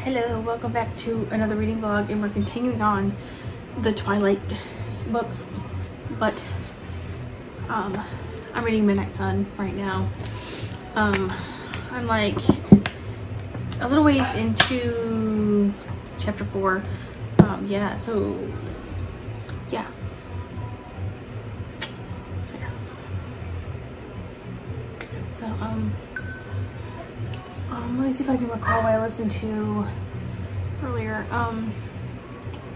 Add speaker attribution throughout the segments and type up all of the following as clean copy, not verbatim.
Speaker 1: Hello, welcome back to another reading vlog, and we're continuing on the Twilight books, but I'm reading Midnight Sun right now. I'm like a little ways into chapter 4. Yeah, so yeah. So let me see if I can recall what I listened to earlier.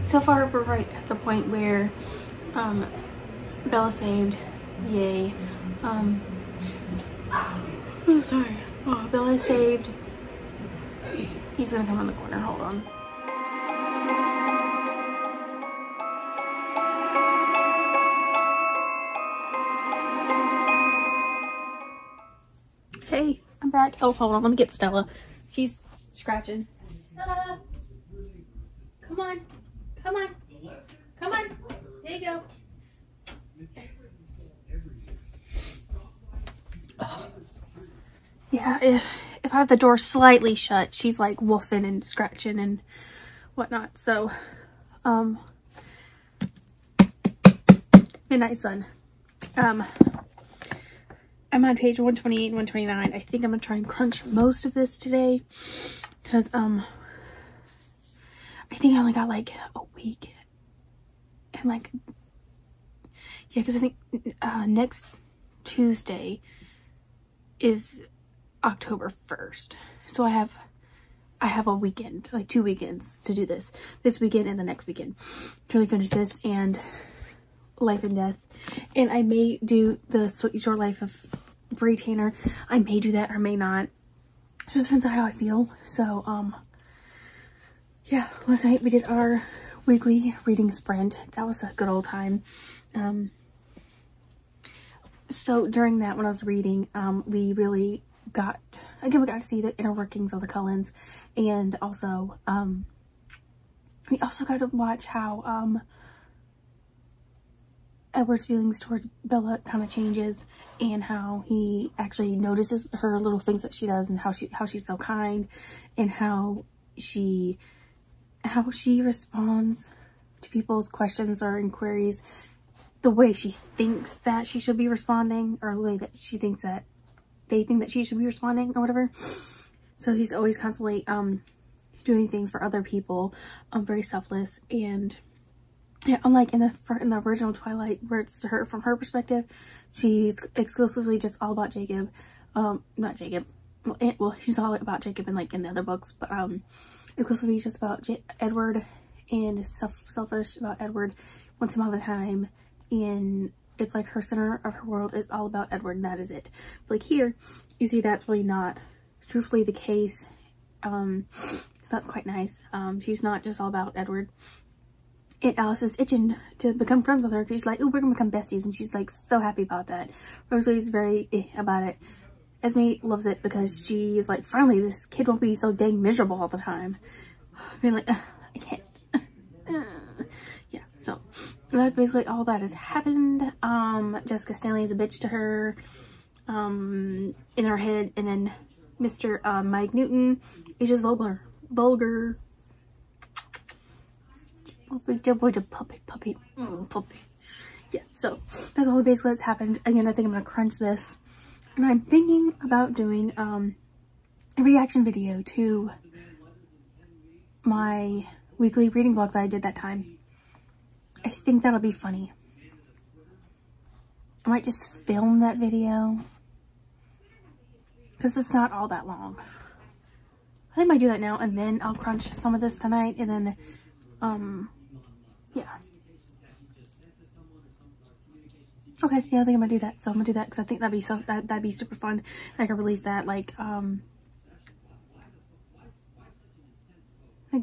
Speaker 1: So far we're right at the point where Bella saved. Yay. Oh, sorry. Oh, Bella is saved. He's gonna come on the corner. Hold on. Hey, I'm back. Oh, hold on. Let me get Stella. She's scratching. Stella! Come on. Come on. Come on. There you go. Yeah, if I have the door slightly shut, she's like woofing and scratching and whatnot. So, Midnight Sun. I'm on page 128 and 129. I think I'm gonna try and crunch most of this today because I think I only got like a week, and like, yeah, because I think next Tuesday is October 1st, so I have a weekend, like 2 weekends to do this weekend and the next weekend to really finish this and Life and Death. And I may do the Sweet Short Life of Brie Tanner. I may do that or may not. It just depends on how I feel. So yeah, last night we did our weekly reading sprint. That was a good old time. So during that, when I was reading, we really got, again, we got to see the inner workings of the Cullens, and also we also got to watch how Edward's feelings towards Bella kind of changes, and how he actually notices her little things that she does, and how she's so kind, and how she responds to people's questions or inquiries the way she thinks that she should be responding, or the way that she thinks that they think that she should be responding, or whatever. So she's always constantly doing things for other people, very selfless. And yeah, unlike in the original Twilight, where it's her, from her perspective, she's exclusively just all about Jacob. Not Jacob. Well, she's all about Jacob in the other books, but exclusively just about Edward, and is selfish about Edward, wants him all the time, and it's like her center of her world is all about Edward, and that is it. But like here, you see that's really not truthfully the case. So that's quite nice. She's not just all about Edward. And Alice is itching to become friends with her, because she's like, oh, we're gonna become besties, and she's like so happy about that. Rosalie's very about it. Esme loves it because she is like, finally, this kid won't be so dang miserable all the time. Being like, I can't. Yeah, so that's basically all that has happened. Jessica Stanley is a bitch to her, in her head, and then Mr. Mike Newton is just vulgar. Puppy. Yeah, so that's all basically that's happened. Again, I think I'm gonna crunch this, and I'm thinking about doing a reaction video to my weekly reading vlog that I did that time. I think that'll be funny. I might just film that video because it's not all that long. I think I might do that now, and then I'll crunch some of this tonight, and then yeah. Okay, yeah, I think I'm gonna do that. So I'm gonna do that because I think that'd be super fun. I could release that like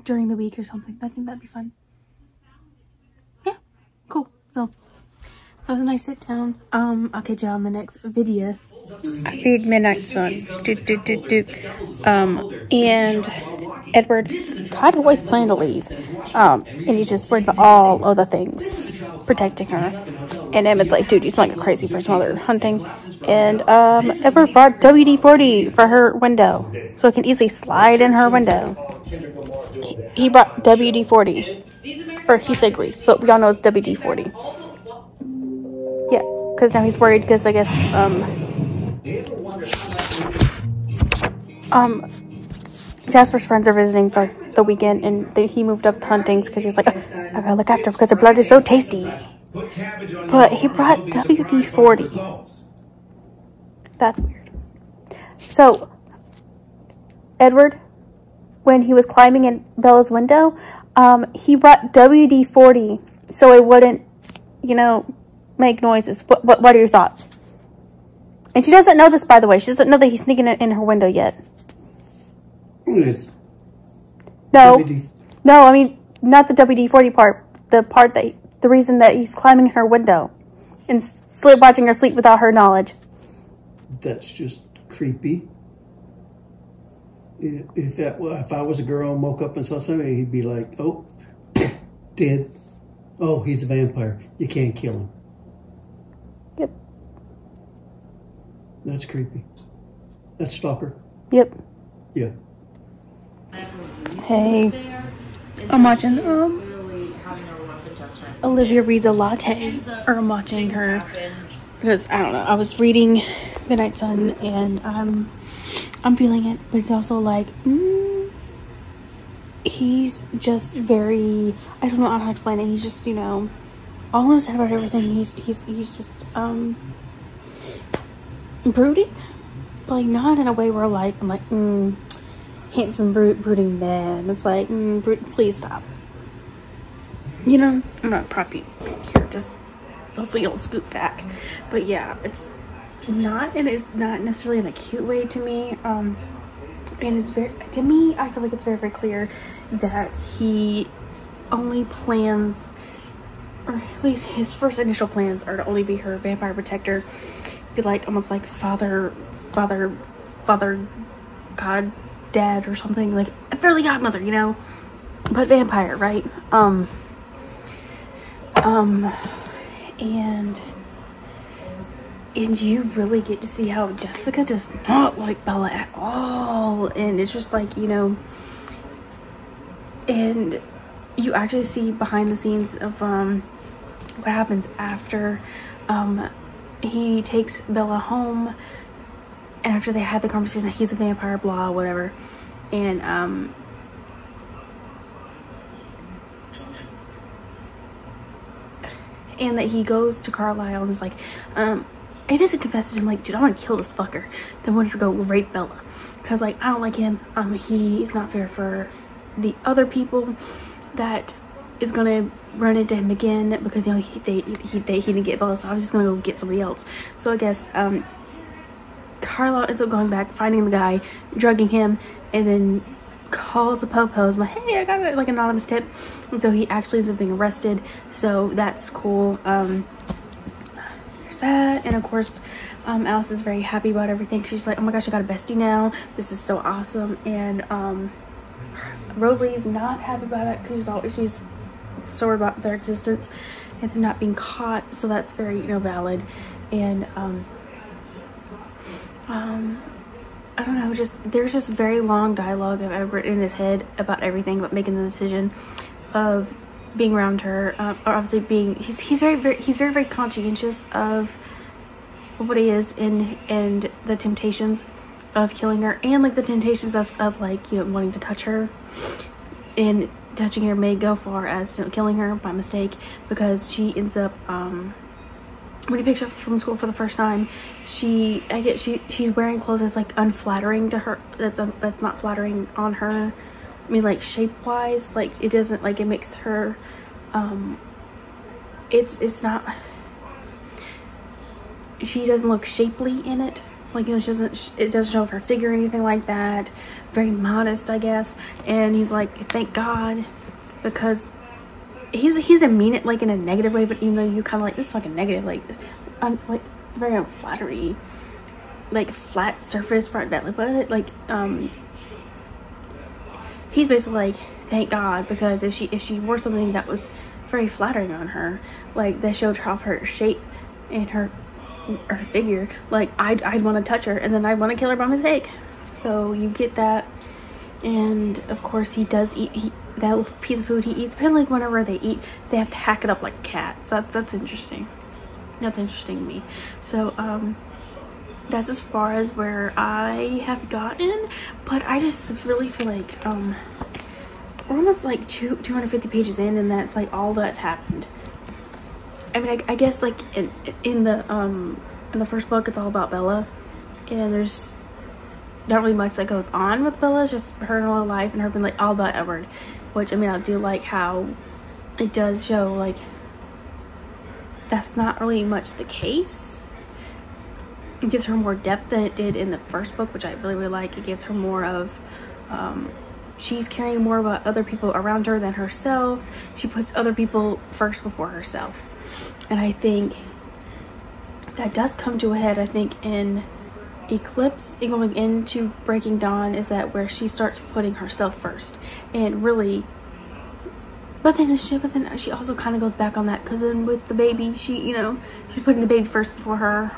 Speaker 1: during the week or something. I think that'd be fun. Yeah, cool. So that was a nice sit down. I'll catch you on the next video. I read Midnight Sun. And Edward kind of always planned to leave. And he's just worried about all other things protecting her. And Emmett's like, dude, you sound like a crazy person while they're hunting. And Edward brought WD-40 for her window, so it can easily slide in her window. he brought WD-40. Or he said grease, but we all know it's WD-40. Yeah, because now he's worried because I guess, Jasper's friends are visiting for the weekend, and he moved up to Hunting's because he's like, oh, I gotta look after her because her blood is so tasty. But he brought WD-40. That's weird. So, Edward, when he was climbing in Bella's window, he brought WD-40 so it wouldn't, you know, make noises. What are your thoughts? And she doesn't know this, by the way. She doesn't know that he's sneaking in her window yet.
Speaker 2: It's
Speaker 1: no,
Speaker 2: WD.
Speaker 1: no, I mean, not the WD-40 part. The reason that he's climbing in her window and watching her sleep without her knowledge.
Speaker 2: That's just creepy. If I was a girl and woke up and saw somebody, he'd be like, oh, dead. Oh, he's a vampire. You can't kill him.
Speaker 1: Yep.
Speaker 2: That's creepy. That's stalker.
Speaker 1: Yep.
Speaker 2: Yeah.
Speaker 1: Hey, I'm watching Olivia Reads a Latte, or I'm watching her because I don't know. I was reading Midnight Sun and I'm feeling it, but it's also like he's just very, I don't know how to explain it. He's just, you know, all in his head about everything. He's just brooding, but like not in a way where like I'm like handsome brooding man. It's like please stop. You know, I'm not probably here. Just hopefully you'll scoot back. But yeah, it's not, and it's not necessarily in a cute way to me. And it's very, to me, I feel like it's very, very clear that he only plans, or at least his first initial plans are to only be her vampire protector, be like almost like father, god, dad, or something, like a fairly godmother, you know, but vampire, right? And you really get to see how Jessica does not like Bella at all. And it's just like, you know, and you actually see behind the scenes of what happens after he takes Bella home, and after they had the conversation that he's a vampire, blah, whatever. And that he goes to Carlisle and is like, he basically confesses to him, like, dude, I want to kill this fucker. Then wanted to go rape Bella. Because, like, I don't like him. He's not fair for the other people that is going to run into him again. Because, you know, he didn't get Bella, so I was just going to go get somebody else. So I guess, Carlisle ends up going back, finding the guy, drugging him, and then calls the po-pos, like, hey, I got a, like, anonymous tip. And so he actually ends up being arrested, so that's cool. There's that, and of course Alice is very happy about everything. She's like, oh my gosh, I got a bestie now, this is so awesome. And Rosalie's not happy about it because she's so worried about their existence and them not being caught, so that's very, you know, valid. And I don't know, just there's just very long dialogue I've ever written in his head about everything, but making the decision of being around her, or obviously being, he's very conscientious of what he is and the temptations of killing her, and like the temptations of like, you know, wanting to touch her, and touching her may go far as, you know, killing her by mistake, because she ends up when he picks her up from school for the first time, she's wearing clothes that's like unflattering to her, that's not flattering on her. I mean, like, shape wise, like, it doesn't, like, it makes her it's not, she doesn't look shapely in it, like, you know, it doesn't show her figure or anything like that. Very modest, I guess. And he's like, thank God, because he's a mean it, like, in a negative way, but even though you kind of like, it's like a negative, like very unflattery, like, flat surface front belly, but like, he's basically like, thank God, because if she wore something that was very flattering on her, like, that showed off her shape and her figure, like, I'd want to touch her, and then I'd want to kill her by mistake. So you get that. And of course he does eat that little piece of food he eats. Apparently whenever they eat, they have to hack it up like cats. That's interesting. That's interesting to me. So that's as far as where I have gotten, but I just really feel like we're almost like 250 pages in, and that's like all that's happened. I mean, I guess like in the first book, it's all about Bella, and there's not really much that goes on with Bella. It's just her whole life and her being like all about Edward, which, I mean, I do like how it does show like that's not really much the case. It gives her more depth than it did in the first book, which I really like. It gives her more of she's caring more about other people around her than herself. She puts other people first before herself, and I think that does come to a head, I think, in Eclipse and going into Breaking Dawn, is that where she starts putting herself first and really, but then she also kind of goes back on that, because then with the baby, she, you know, she's putting the baby first before her,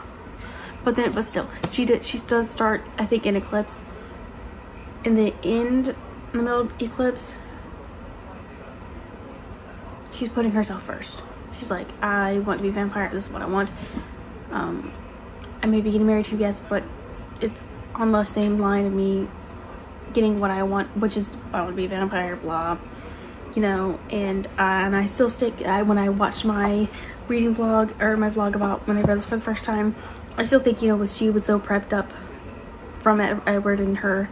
Speaker 1: but still she does start, I think, in Eclipse, in the middle of Eclipse, she's putting herself first. She's like, I want to be a vampire, this is what I want. I may be getting married to you, yes, but it's on the same line of me getting what I want, which is I want to be a vampire, blah, you know. And I still stick, when I watched my reading vlog, or my vlog about when I read this for the first time, I still think, you know, she was so prepped up from Edward and her,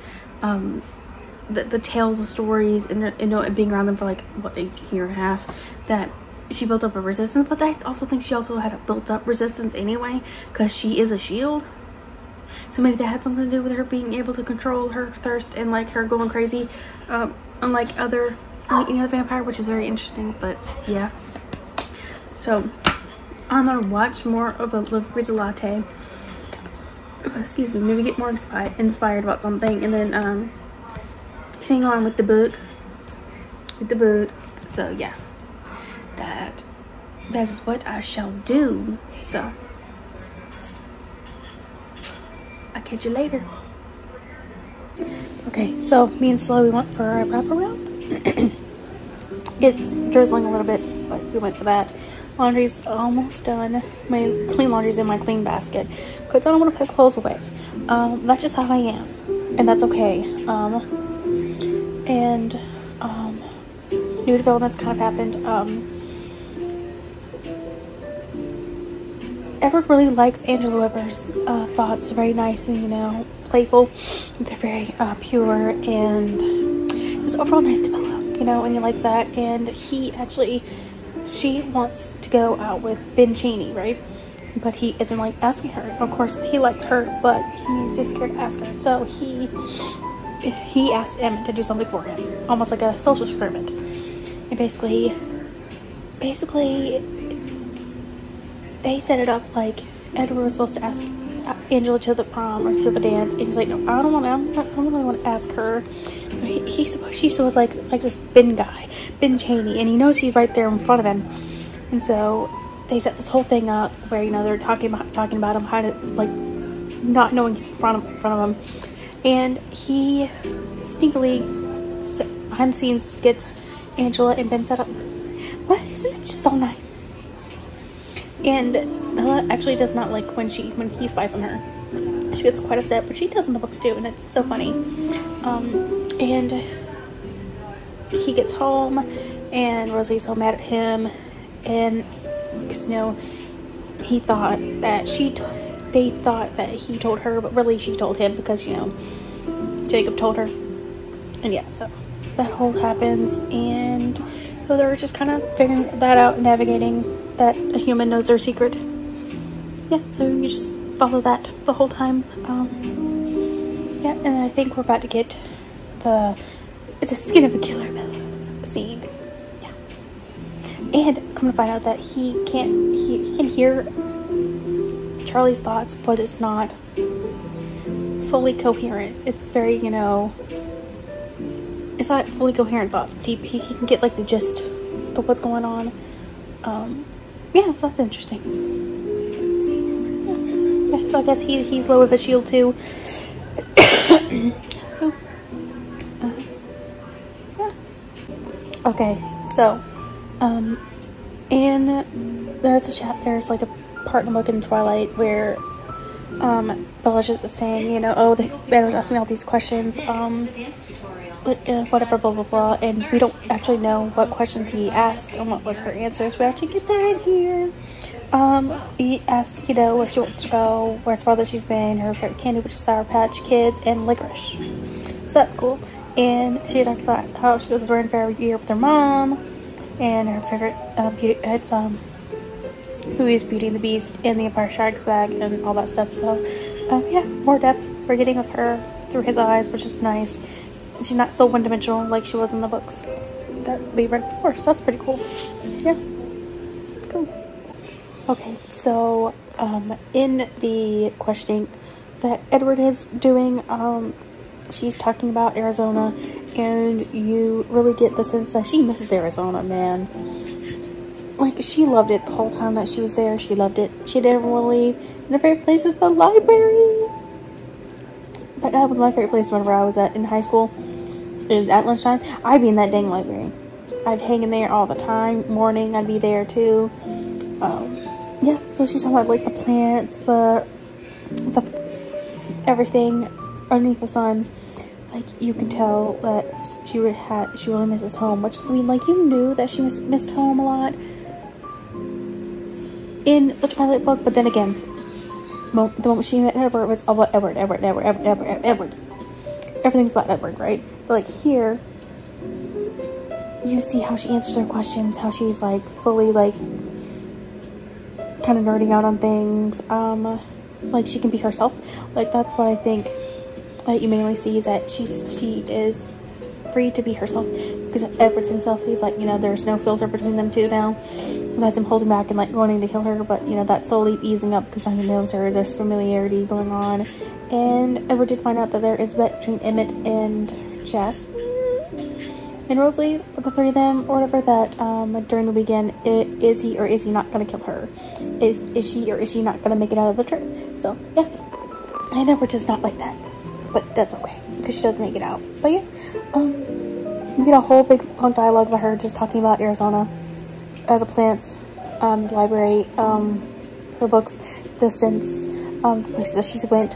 Speaker 1: the tales, the stories, and you know, being around them for like, what, a year and a half, that she built up a resistance. But I also think she also had a built up resistance anyway, because she is a shield. So maybe that had something to do with her being able to control her thirst and like her going crazy, unlike any other vampire, which is very interesting. But yeah, so I'm gonna watch more of a Rizza Latte. Excuse me, maybe get more inspired about something, and then continue on with the book. So yeah, that is what I shall do. So I'll catch you later. Okay, so me and Slow, we went for a wraparound. It's drizzling a little bit, but we went for that. Laundry's almost done. My clean laundry's in my clean basket, because I don't want to put clothes away. That's just how I am, and that's okay. New developments kind of happened. Edward really likes Angela Weber's thoughts. Very nice and, you know, playful. They're very pure, and it was overall nice to Bella, you know, and he likes that. And she wants to go out with Ben Cheney, right? But he isn't like asking her. Of course, he likes her, but he's just scared to ask her. So he asked Emmett to do something for him, almost like a social experiment. And basically they set it up like Edward was supposed to ask Angela to the prom or to the dance, and he's like, no, I don't really want to ask her. She was like this Ben Cheney, and he knows he's right there in front of him. And so they set this whole thing up where, you know, they're talking about him, how to, like, not knowing he's in front of him, and he sneakily behind the scenes gets Angela and Ben set up. What? Isn't it just so nice? And Bella actually does not like when he spies on her. She gets quite upset, but she does in the books too, and it's so funny. And he gets home, and Rosie's so mad at him, and because, you know, they thought that he told her, but really she told him, because, you know, Jacob told her. And yeah, so that whole happens, and so they're just kind of figuring that out, navigating that a human knows their secret. Yeah, so you just follow that the whole time. Yeah, and I think we're about to get it's a skin of a killer Bella scene. Yeah, and come to find out that he can hear Charlie's thoughts, but it's not fully coherent. It's very, you know, it's not fully coherent thoughts, but he can get like the gist of what's going on. Yeah, so that's interesting. Yeah, so I guess he's low with a shield too. So Okay, so, there's like a part in the book in Twilight where, Bella's just saying, you know, oh, they asked me all these questions, whatever, blah, blah, blah, and we don't actually know what questions he asked and what was her answers. We actually get that in here. He asks, you know, if she wants to go, where's farther she's been, her favorite candy, which is Sour Patch Kids, and licorice. So that's cool. And she talked about how she goes to the Ren Fair every year with her mom, and her favorite beauty, it's who is Beauty and the Beast and the Empire Strikes Back and all that stuff. So yeah, more depth we're getting with her through his eyes, which is nice. She's not so one-dimensional like she was in the books that we read before, so that's pretty cool. Yeah, cool. Okay, so in the questioning that Edward is doing, she's talking about Arizona, and you really get the sense that she misses Arizona, man. Like, she loved it the whole time that she was there. She loved it. She didn't want to leave. And her favorite place is the library. But that was my favorite place whenever I was in high school. It was at lunchtime. I'd be in that dang library. I'd hang in there all the time. Morning, I'd be there too. Yeah, so she's talking about like the plants, the everything underneath the sun. Like, you can tell that she really misses home. Which, I mean, like, you knew that she missed home a lot in the Twilight book, but then again, the moment she met Edward, it was all about Edward. Everything's about Edward, right? But like here, you see how she answers her questions, how she's like fully like kind of nerding out on things. Like, she can be herself. Like, that's what I think that you mainly see, is that she is free to be herself, because Edward's himself, he's like, you know, there's no filter between them two now, besides him holding back and like wanting to kill her, but you know, that's slowly easing up because now he knows her, there's familiarity going on. And Edward did find out that there is a bet between Emmett and Jasper and Rosalie, the three of them, or whatever, that during the weekend, is he or is he not going to kill her? Is she or is she not going to make it out of the trip? So yeah, and Edward is not like that, but that's okay because she does make it out. But yeah, we get a whole big long dialogue about her just talking about Arizona, the plants, the library, her books, the sense, the places that she's went,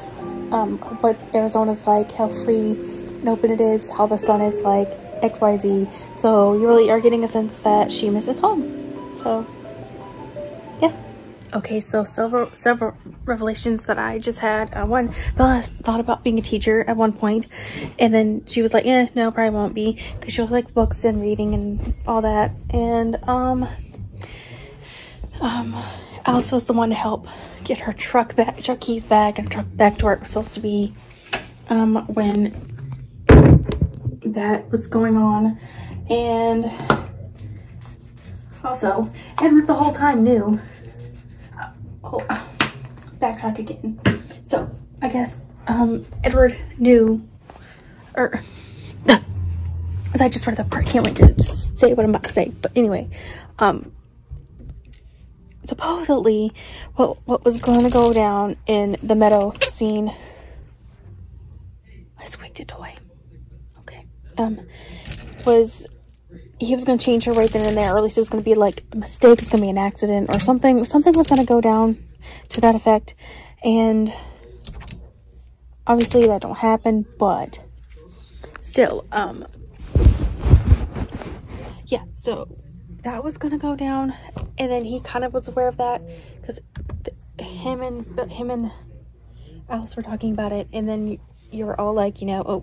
Speaker 1: what Arizona's like, how free and open it is, how the sun is like, XYZ. So you really are getting a sense that she misses home. So yeah. Okay, so several revelations that I just had. One, Bella thought about being a teacher at one point, and then she was like, no, probably won't be, because she likes books and reading and all that. And Alice was the one to help get her truck keys back and truck back to where it was supposed to be when that was going on. And also, Edward the whole time knew. Backtrack again. So I guess Edward knew, or because I just read that part, can't wait to just say what I'm about to say. But anyway, supposedly what was going to go down in the meadow scene. I squeaked a toy. Okay. Was he was going to change her right then and there, or at least it was going to be like a mistake, it was going to be an accident or something. Something was going to go down to that effect, and obviously that don't happen, but still, yeah, so that was going to go down, and then he kind of was aware of that, because him and Alice were talking about it, and then you were all like, you know, oh,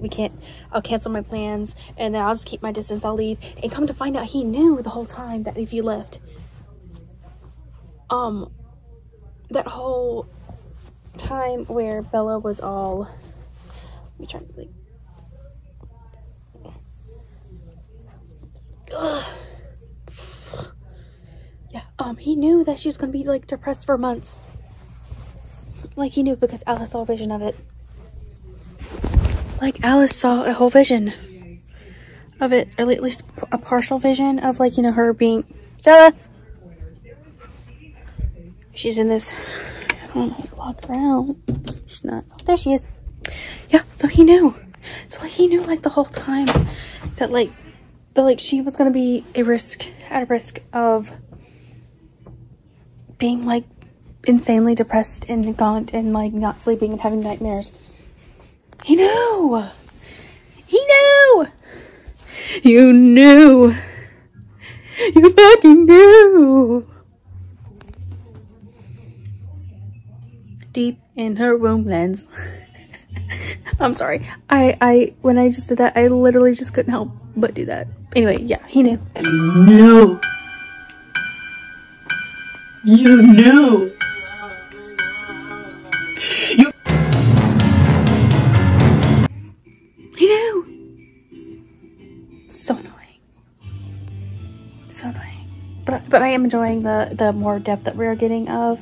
Speaker 1: I'll cancel my plans, and then I'll just keep my distance, I'll leave. And come to find out, he knew the whole time that if you left, that whole time where Bella was all, let me try to like, yeah, he knew that she was gonna be like depressed for months. Like, he knew, because Alice saw a vision of it. Like, Alice saw a whole vision of it, or at least a partial vision of, like, you know, her being, Stella! She's in this, I don't know, walk around. She's not, oh, there she is. Yeah, so he knew. So, like, he knew, like, the whole time that, like, that like she was gonna be at a risk of being like insanely depressed and gaunt and like not sleeping and having nightmares. He knew. He knew. You knew. You fucking knew. Deep in her womb lens. I'm sorry. When I just did that, I literally just couldn't help but do that. Anyway, yeah, he knew.
Speaker 2: You knew. You knew.
Speaker 1: He knew. So annoying. So annoying. But I am enjoying the more depth that we're getting of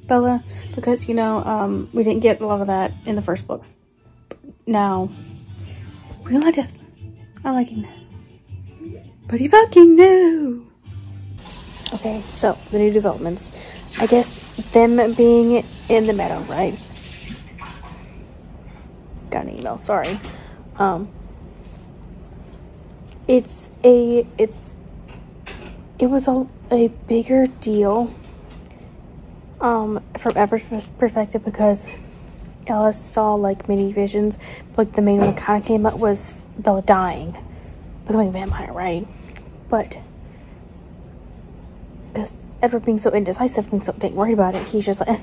Speaker 1: Bella, because, you know, we didn't get a lot of that in the first book. Now, real lot of depth. I'm liking that. But he fucking knew. Okay, so the new developments. I guess them being in the meadow, right? Got an email, sorry. It was a bigger deal from Ever's perspective, because Alice saw like many visions, but like the main one that kind of came up was Bella dying, becoming a vampire, right? But because Edward being so indecisive and so dang worried about it, he's just like,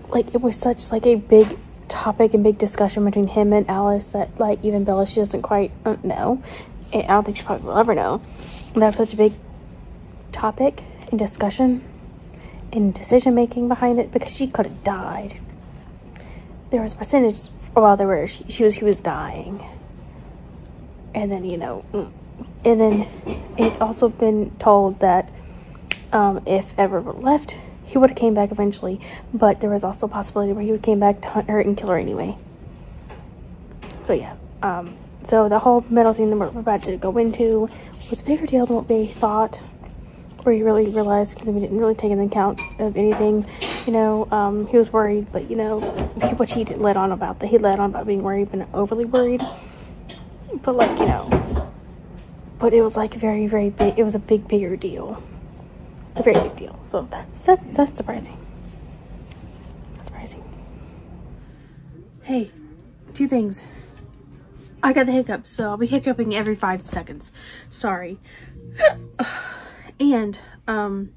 Speaker 1: like it was such like a big topic and big discussion between him and Alice that like even Bella, she doesn't quite know, and I don't think she probably will ever know. And that was such a big topic and discussion and decision making behind it, because she could have died. There was a percentage while there were he was dying, and then, you know, and then it's also been told that if Edward left, he would have came back eventually, but there was also a possibility where he would came back to hunt her and kill her anyway. So yeah, so the whole metal scene that we're about to go into was a bigger deal than what they thought, or he really realized, because we didn't really take into account of anything. You know, he was worried, but, you know, which he didn't let on about that. He let on about being worried, but not overly worried. But, like, you know, but it was like very, very big. It was a bigger deal. A very big deal. So that's surprising. That's surprising. Hey, two things. I got the hiccups, so I'll be hiccuping every 5 seconds. Sorry. And, number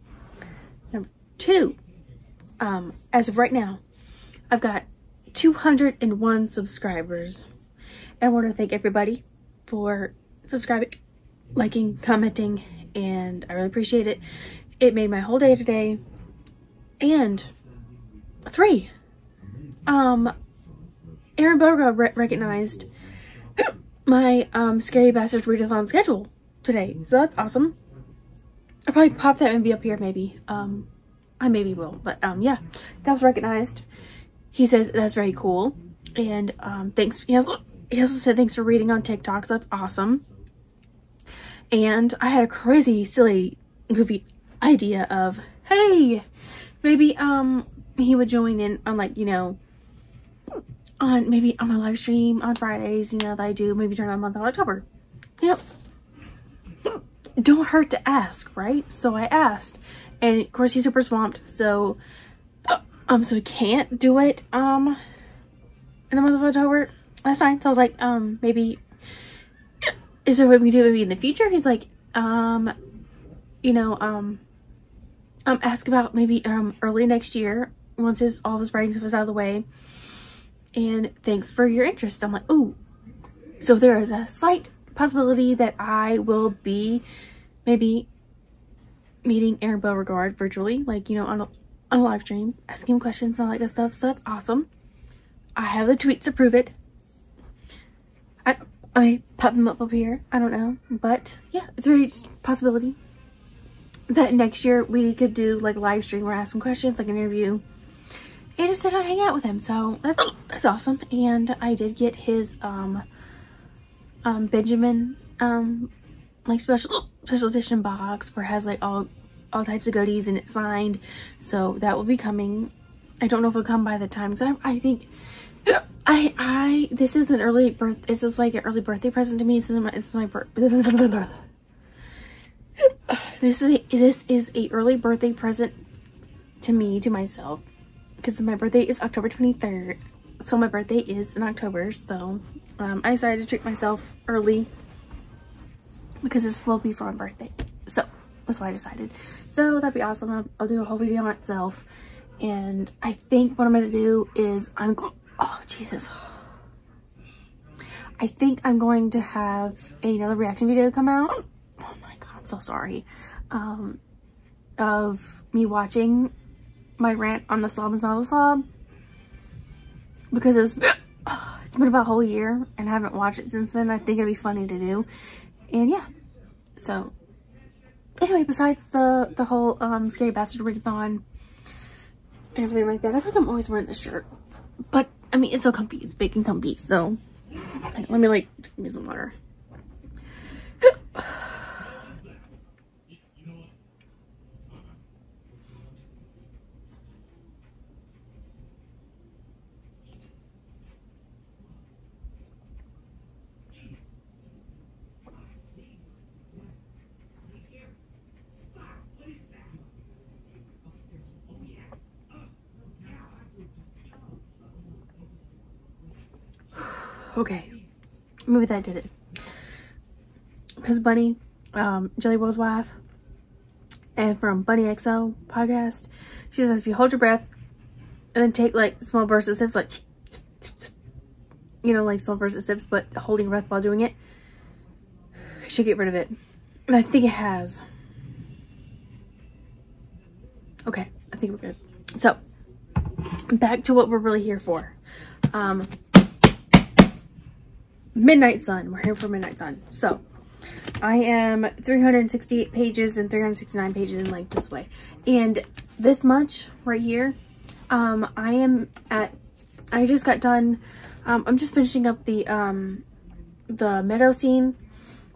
Speaker 1: 2, as of right now, I've got 201 subscribers. And I want to thank everybody for subscribing, liking, commenting, and I really appreciate it. It made my whole day today. And 3, Aaron Boga recognized my Scary Bastard readathon schedule today, so that's awesome. I'll probably pop that maybe up here, maybe. I maybe will, but yeah, that was recognized. He says that's very cool, and thanks. He also said thanks for reading on TikTok, so that's awesome. And I had a crazy, silly, goofy idea of, hey, maybe he would join in on, like, you know, on maybe on my live stream on Fridays, you know, that I do maybe during the month of October. Yep. Don't hurt to ask, right? So I asked, and of course he's super swamped, so so he can't do it in the month of October. That's fine. So I was like, maybe is there a way we can do it maybe in the future? He's like, you know, ask about maybe early next year, once all of his writing stuff is out of the way. And thanks for your interest. I'm like, ooh. So there is a slight possibility that I will be maybe meeting Aaron Beauregard virtually, like, you know, on a live stream, asking him questions and all that good stuff. So that's awesome. I have the tweets to prove it. I pop them up here. I don't know, but yeah, it's a very possibility that next year we could do like a live stream where I ask some questions, like an interview, and just sit and hang out with him. So that's awesome. And I did get his Benjamin like special edition box where it has like all types of goodies and it's signed. So that will be coming. I don't know if it'll come by the time, because I think This is an early birth. This is like an early birthday present to me. This is my birth. This is a early birthday present to me, to myself, because my birthday is October 23rd. So my birthday is in October. So I decided to treat myself early because this will be for my birthday. So that's why I decided. So that'd be awesome. I'll do a whole video on itself. And I think what I'm going to do is oh, Jesus. I think I'm going to have another reaction video come out. Oh my God, I'm so sorry. Of me watching my rant on the slob is not a slob. Because it's been about a whole year and I haven't watched it since then. I think it'd be funny to do. And yeah. So anyway, besides the whole Scary Bastard readathon and everything like that, I feel like I'm always wearing this shirt. But I mean, it's so comfy. It's big and comfy. So let me like give me some water. Okay, maybe that did it. Because Bunny, Jelly Roll's wife, and from Bunny XO podcast, she says if you hold your breath and then take like small bursts of sips, like, you know, like small bursts of sips, but holding your breath while doing it, it should get rid of it. And I think it has. Okay, I think we're good. So, back to what we're really here for. Midnight Sun. We're here for Midnight Sun. So, I am 368 pages and 369 pages in length this way. And this much right here, I just got done, I'm just finishing up the meadow scene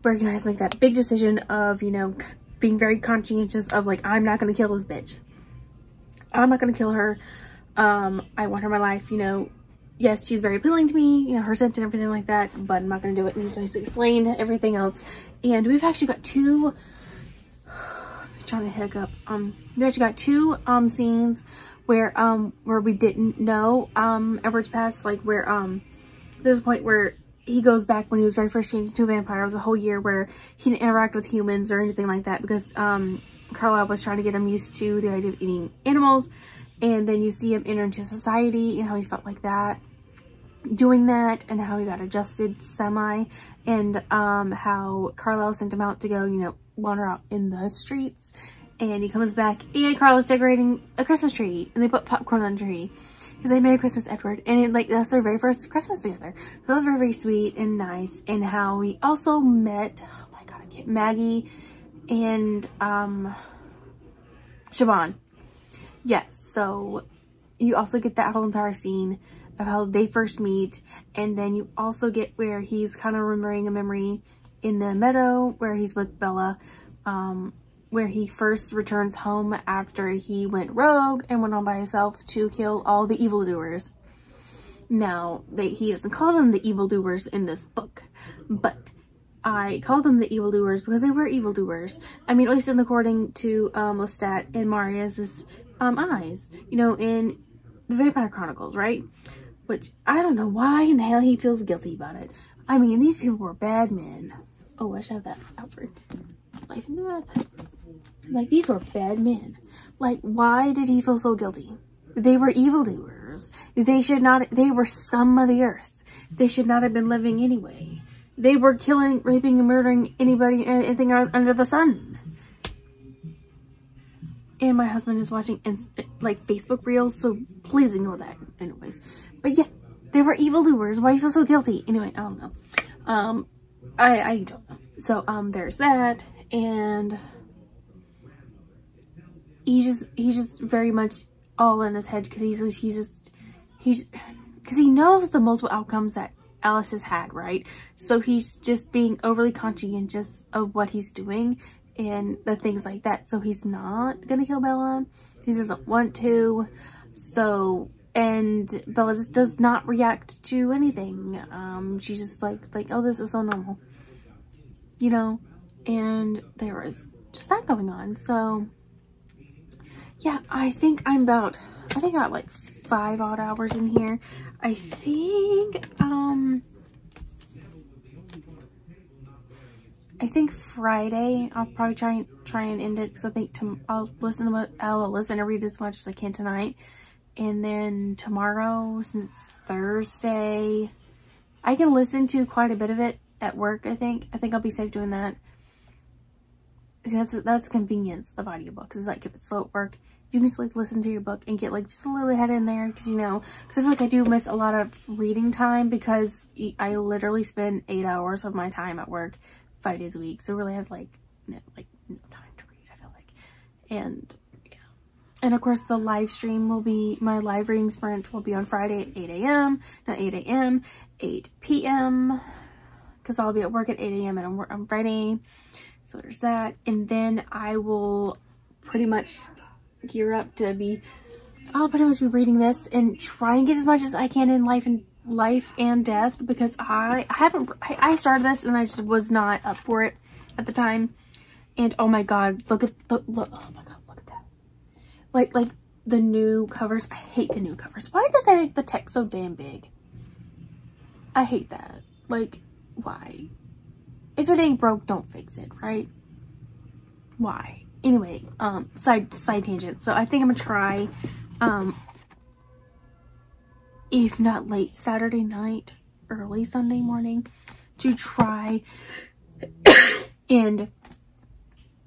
Speaker 1: where you guys make that big decision of, you know, being very conscientious of like, I'm not going to kill this bitch. I'm not going to kill her. I want her in my life, you know. Yes, she's very appealing to me, you know, her scent and everything like that, but I'm not going to do it. And he's explained everything else. And we've actually got two, I'm trying to hiccup, we actually got two, scenes where we didn't know, Edward's past, like where, there's a point where he goes back when he was very first changed into a vampire. It was a whole year where he didn't interact with humans or anything like that because, Carlisle was trying to get him used to the idea of eating animals. And then you see him enter into society and how he felt like that, doing that, and how he got adjusted semi, and how Carlisle sent him out to go, you know, wander out in the streets. And he comes back and Carlisle's decorating a Christmas tree and they put popcorn on the tree. He's like, Merry Christmas, Edward. And like, that's their very first Christmas together. So that was very, very sweet and nice. And how we also met, oh my God, I can't, Maggie and Siobhan. Yes, so you also get that whole entire scene of how they first meet, and then you also get where he's kind of remembering a memory in the meadow where he's with Bella, where he first returns home after he went rogue and went on by himself to kill all the evildoers. Now, he doesn't call them the evildoers in this book, but I call them the evildoers because they were evildoers. I mean, at least according to Lestat and Marius's eyes, you know, in the Vampire Chronicles, right? Which, I don't know why in the hell he feels guilty about it. I mean, these people were bad men. Oh, I should have that outward. Life and death. Like, these were bad men. Like, why did he feel so guilty? They were evildoers. They should not, they were scum of the earth. They should not have been living anyway. They were killing, raping, and murdering anybody and anything under the sun. And my husband is watching like Facebook reels, so please ignore that. Anyways, but yeah, they were evildoers. Why do you feel so guilty? Anyway, I don't know. I don't know. So there's that, and he's just very much all in his head because because he knows the multiple outcomes that Alice has had, right? So he's just being overly conscientious of what he's doing and the things like that. So he's not gonna kill Bella. He doesn't want to. So And Bella just does not react to anything. She's just like, oh, this is so normal, you know? And there was just that going on. So yeah, I think I got like 5 odd hours in here. I think Friday I'll probably try and end it, because I think I'll listen and read as much as I can tonight. And then tomorrow, since it's Thursday, I can listen to quite a bit of it at work. I think I'll be safe doing that. See, that's convenience of audiobooks. Is like, if it's slow at work, you can just like listen to your book and get like just a little ahead in there, because I feel like I do miss a lot of reading time, because I literally spend 8 hours of my time at work 5 days a week. So really I have like no time to read, I feel like. And yeah. And of course the live stream will be, my live reading sprint will be on Friday at 8 a.m. Not 8 a.m., 8 p.m. because I'll be at work at 8 a.m. and on Friday. So there's that. And then I will pretty much gear up to I'll pretty much be reading this and try and get as much as I can in life and death, because I started this and I just was not up for it at the time. And oh my god, look, oh my god, look at that. Like the new covers. I hate the new covers. Why did they make the text so damn big? I hate that. Like, why? If it ain't broke, don't fix it, right? Why? Anyway, side tangent. So I think I'm gonna try, if not late Saturday night, early Sunday morning, to try and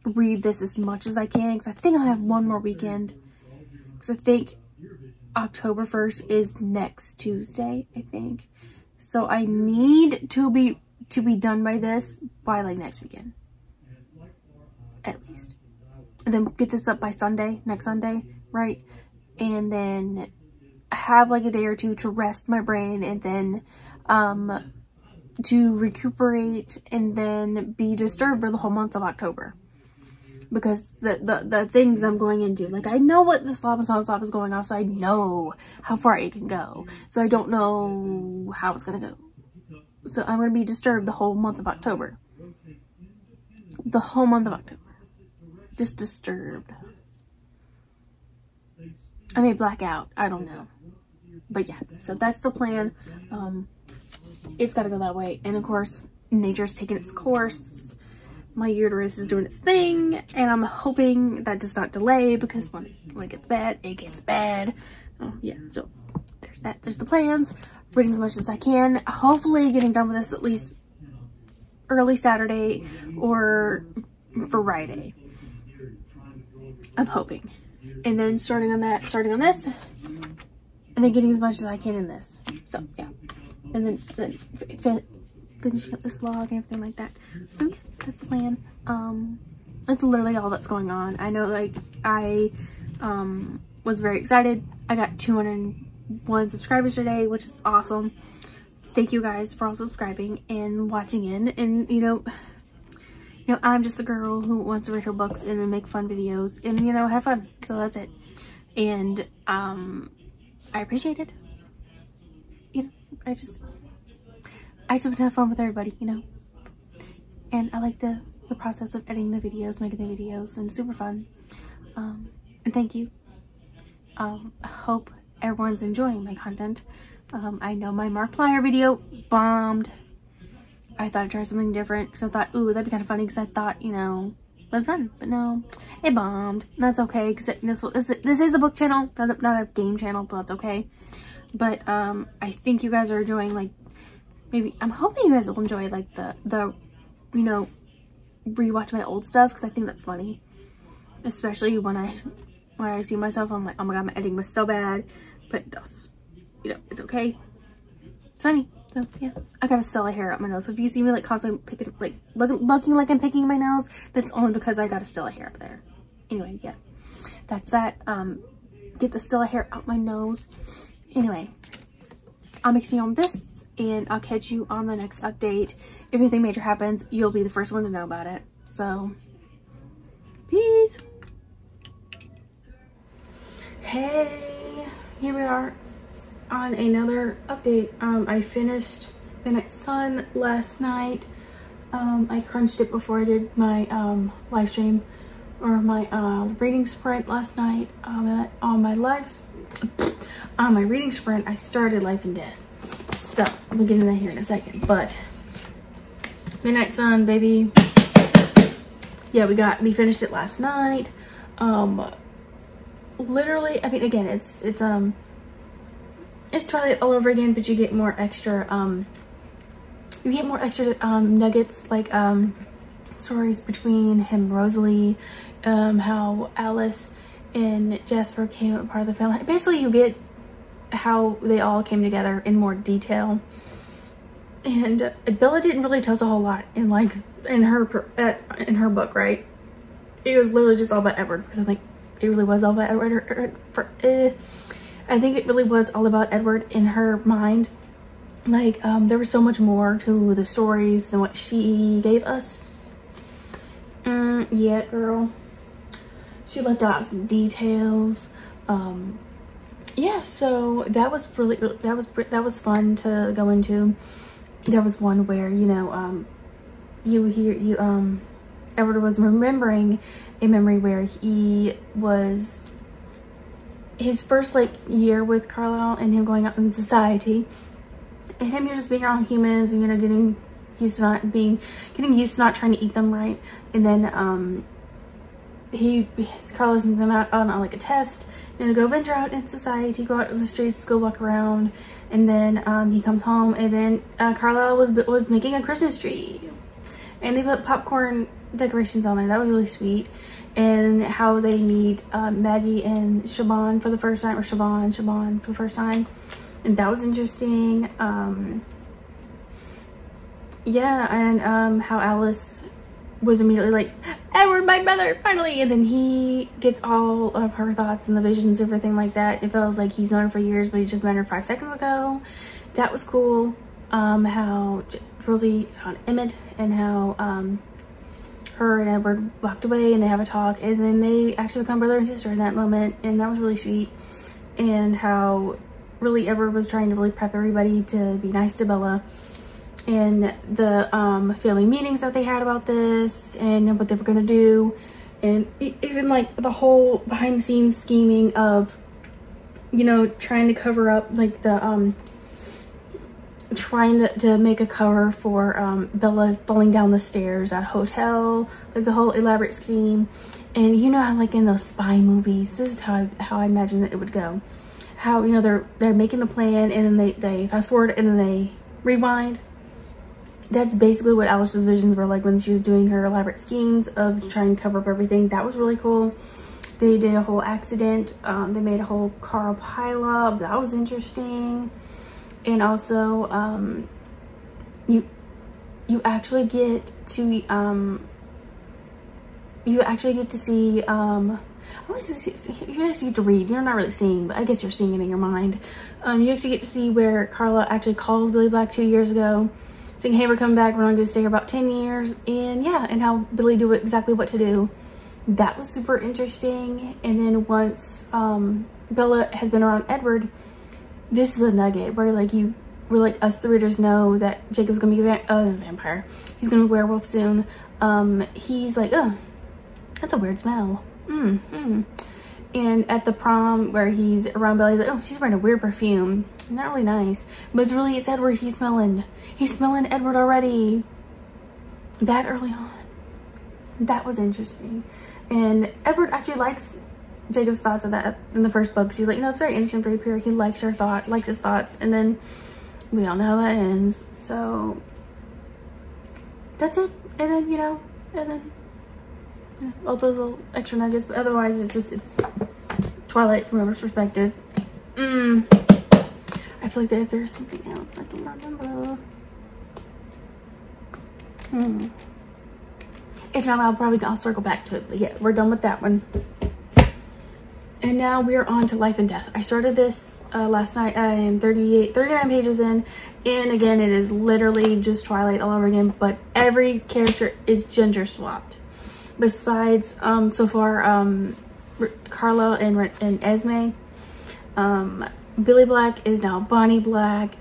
Speaker 1: read this as much as I can, because I think I have one more weekend, because I think October 1st is next Tuesday, I think. So I need to be done by this by like next weekend, at least. And then get this up by Sunday, next Sunday, right? And then have like a day or two to rest my brain, and then to recuperate, and then be disturbed for the whole month of October. Because the things I'm going into, like, I know what the slop and slop is going off, so I know how far it can go. So I don't know how it's gonna go. So I'm gonna be disturbed the whole month of October. The whole month of October. Just disturbed. I may black out. I don't know. But yeah, so that's the plan. It's gotta go that way. And of course, nature's taking its course. My uterus is doing its thing. And I'm hoping that does not delay, because when it gets bad, it gets bad. Yeah, so there's that. There's the plans. Reading as much as I can. Hopefully getting done with this at least early Saturday or Friday. I'm hoping. And then starting on this, and then getting as much as I can in this. So yeah. And then finishing up this vlog and everything like that. So yeah, that's the plan. That's literally all that's going on. I know, like, I was very excited. I got 201 subscribers today, which is awesome. Thank you guys for all subscribing and watching in. And you know, I'm just a girl who wants to read her books and then make fun videos and, have fun. So that's it. And I appreciate it. I just want to have fun with everybody, And I like the process of editing the videos, making the videos, and it's super fun. And thank you. I hope everyone's enjoying my content. I know my Markiplier video bombed. I thought I'd try something different, because I thought, ooh, that'd be kind of funny, because I thought, that'd be fun. But no, it bombed. And that's okay, because this is a book channel, not a game channel, but that's okay. But I think you guys are enjoying, like, maybe, I'm hoping you guys will enjoy, like, the rewatch my old stuff, because I think that's funny. Especially when I see myself, I'm like, oh my god, my editing was so bad. But that's, it's okay. It's funny. So yeah, I got a Stella hair up my nose. So if you see me like constantly picking, like looking like I'm picking my nose, that's only because I got a Stella hair up there. Anyway, yeah, that's that. Get the Stella hair out my nose. Anyway, I'll make you on this, and I'll catch you on the next update. If anything major happens, you'll be the first one to know about it. So, peace. Hey, here we are. on another update. I finished Midnight Sun last night. I crunched it before I did my live stream, or my reading sprint last night. On my reading sprint, I started Life and Death. So we'll get into that here in a second. But Midnight Sun, baby. Yeah, we finished it last night. Literally, I mean, again, it's Twilight all over again, but you get more extra nuggets, like stories between him and Rosalie, how Alice and Jasper came a part of the family. Basically, you get how they all came together in more detail. And Bella didn't really tell us a whole lot in her book, right? It was literally just all about Edward, because I think it really was all about Edward. I think it really was all about Edward in her mind. Like, there was so much more to the stories than what she gave us. Yeah, girl. She left out some details. Yeah, so that was that was fun to go into. There was one where, you know, Edward was remembering a memory where he was his first year with Carlisle, and him going out in society, and him just being around humans, and, you know, getting used to not trying to eat them, right? And then Carlisle sends him out on like a test, and to go venture out in society, go out to the streets, go walk around, and then he comes home, and then Carlisle was making a Christmas tree, and they put popcorn decorations on there. That was really sweet. And how they meet Maggie and Siobhan for the first time, or Siobhan for the first time, and that was interesting. Yeah, and how Alice was immediately like, Edward, my brother, finally, and then he gets all of her thoughts and the visions, everything like that. It feels like he's known her for years, but he just met her 5 seconds ago. That was cool. How Rosie found Emmett, and how her and Edward walked away, and they have a talk, and then they actually become brother and sister in that moment, and that was really sweet. And how really Edward was trying to really prep everybody to be nice to Bella, and the family meetings that they had about this, and what they were gonna do, and even like the whole behind the scenes scheming of, you know, trying to cover up like the trying to make a cover for Bella falling down the stairs at a hotel, like the whole elaborate scheme. And you know how, like in those spy movies, this is how I imagine that it would go. How, you know, they're making the plan, and then they fast forward, and then they rewind. That's basically what Alice's visions were like when she was doing her elaborate schemes of trying to cover up everything. That was really cool. They did a whole accident. They made a whole car pileup. That was interesting. And also, you actually get to see, you actually get to read. You're not really seeing, but I guess you're seeing it in your mind. You actually get to see where Carla actually calls Billy Black 2 years ago, saying, hey, we're coming back, we're only going to stay here about 10 years, and yeah, and how Billy knew exactly what to do. That was super interesting. And then once Bella has been around Edward, this is a nugget where us the readers know that Jacob's gonna be a vampire. He's gonna be a werewolf soon. He's like, oh, that's a weird smell. And at the prom where he's around Bella, he's like, oh, she's wearing a weird perfume. Not really nice, but it's Edward. He's smelling Edward already. That early on, that was interesting. And Edward actually likes Jacob's thoughts of that in the first book. She's like, you know, it's very innocent, very pure. He likes his thoughts, and then we all know how that ends. So that's it. And then, you know, all those little extra nuggets, but otherwise it's Twilight from Edward's perspective. I feel like there's something else I don't remember. If not, I'll circle back to it. But yeah, we're done with that one. And now we're on to Life and Death. I started this last night. I am 39 pages in, and again, it is literally just Twilight all over again, but every character is gender swapped. Besides, so far, Carla and Esme, Billy Black is now Bonnie Black.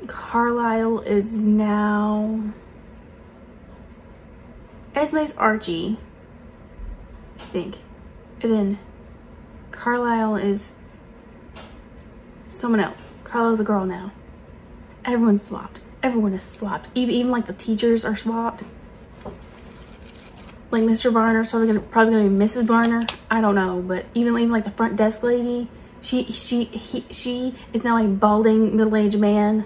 Speaker 1: Carlisle is now Esme's Archie, I think. And then Carlisle is someone else. Carlisle's a girl now. Everyone's swapped. Everyone is swapped. Even like the teachers are swapped. Like Mr. Varner's probably gonna be Mrs. Varner. I don't know, but even like the front desk lady, she is now a balding middle-aged man.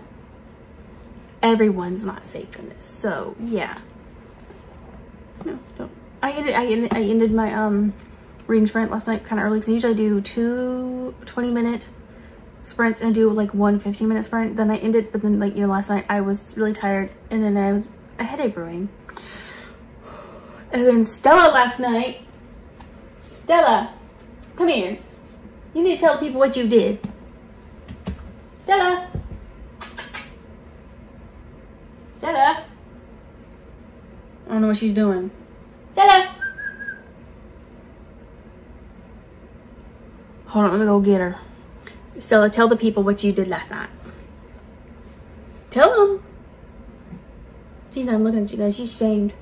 Speaker 1: Everyone's not safe from this. So yeah. No, so I ended my reading sprint last night kind of early because usually I do 2 20-minute sprints and do like 1 15-minute sprint. Then I ended, but then like, you know, last night I was really tired and then I was a headache brewing. And then Stella last night, Stella, come here. You need to tell people what you did. Stella. Stella. I don't know what she's doing. Stella. Hold on, let me go get her. Stella, tell the people what you did last night. Tell them. She's not looking at you guys. She's shamed.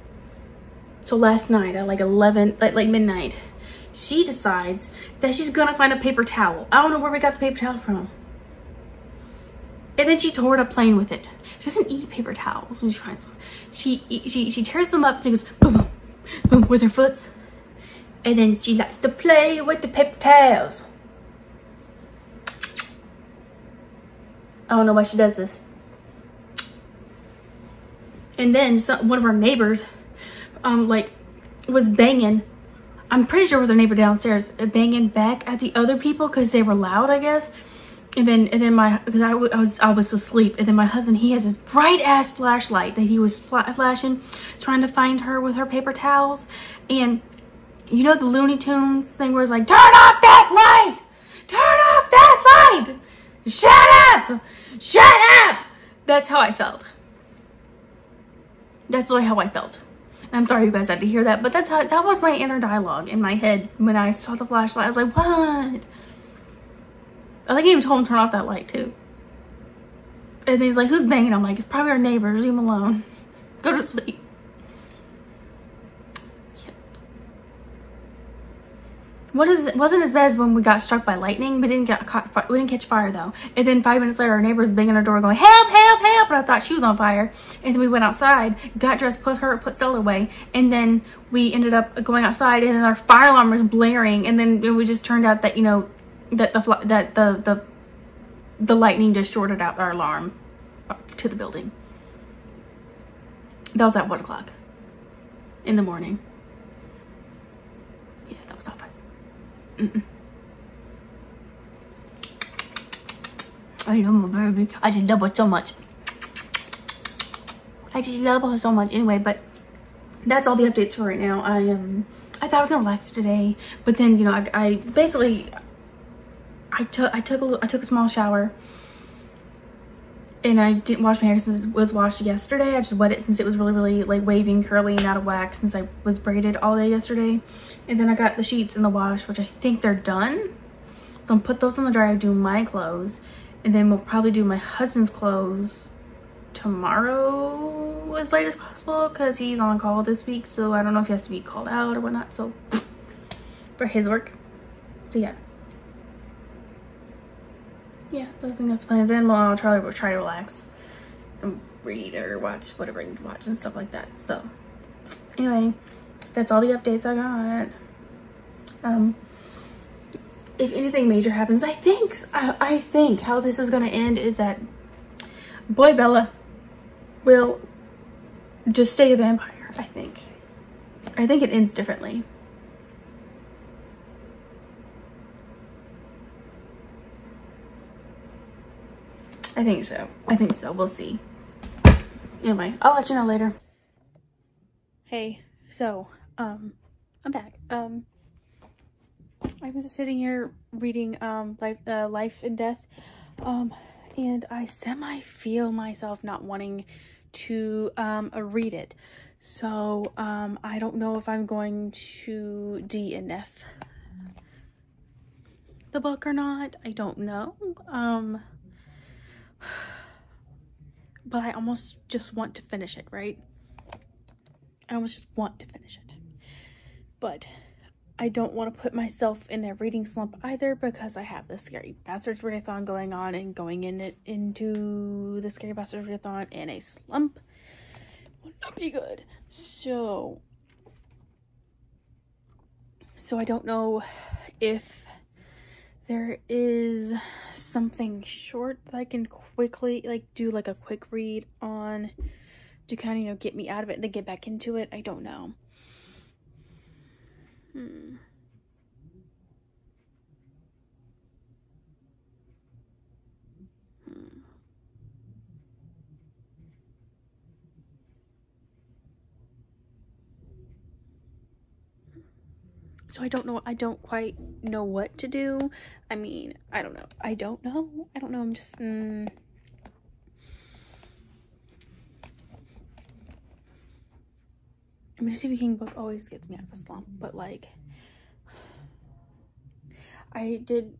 Speaker 1: So last night at like 11, like midnight, she decides that she's gonna find a paper towel. I don't know where we got the paper towel from. And then she tore it up playing with it. She doesn't eat paper towels when she finds them. She tears them up and goes boom, boom, boom with her foots. And then she likes to play with the paper towels. I don't know why she does this. And then one of our neighbors, like, was banging. I'm pretty sure it was our neighbor downstairs banging back at the other people because they were loud, I guess. And then because I was asleep. And then my husband, he has this bright ass flashlight that he was flashing, trying to find her with her paper towels. And you know the Looney Tunes thing where it's like, turn off that light, turn off that light, shut up, shut up. That's how I felt. That's really how I felt. I'm sorry you guys had to hear that, but that was my inner dialogue in my head when I saw the flashlight. I was like, what? I think I even told him to turn off that light too. And then he's like, who's banging? I'm like, it's probably our neighbors. Leave him alone. Go to sleep. It wasn't as bad as when we got struck by lightning, but we didn't catch fire though. And then 5 minutes later, our neighbor was banging our door going, help, help, help. And I thought she was on fire. And then we went outside, got dressed, put Stella away. And then we ended up going outside and then our fire alarm was blaring. And then it just turned out that, you know, that the lightning just shorted out our alarm to the building. That was at 1 o'clock in the morning. Yeah, that was not fun. I love my baby. I just love her so much. I just love her so much. Anyway, but that's all the updates for right now. I thought I was gonna relax today, but then, you know, I basically took a small shower, and I didn't wash my hair since it was washed yesterday. I just wet it since it was really like waving, curly, and out of wax since I was braided all day yesterday. And then I got the sheets in the wash, which I think they're done. So I'll put those in the dryer, do my clothes, and then we'll probably do my husband's clothes tomorrow as late as possible because he's on call this week. So I don't know if he has to be called out or whatnot. So for his work. So yeah. Yeah, I think that's fine. Then I'll try to relax and read or watch whatever I need to watch and stuff like that. So anyway, that's all the updates I got. If anything major happens, I think how this is gonna end is that boy Bella will just stay a vampire. I think it ends differently. I think so. We'll see. Anyway, I'll let you know later. Hey, so, I'm back. I was sitting here reading, Life and Death, and I semi-feel myself not wanting to, read it. So, I don't know if I'm going to DNF the book or not. I don't know. But I almost just want to finish it, right? I almost just want to finish it. But I don't want to put myself in a reading slump either, because I have the Scary Bastards readathon going on, and going into the Scary Bastards readathon in a slump would not be good. So I don't know if there is something short that I can quickly, like, do like a quick read on to kind of, you know, get me out of it and then get back into it. I don't know. So I don't know. I don't quite know what to do. I mean, I don't know. I don't know. I'm just... I'm gonna see if a King book always gets me out of a slump, but like... I did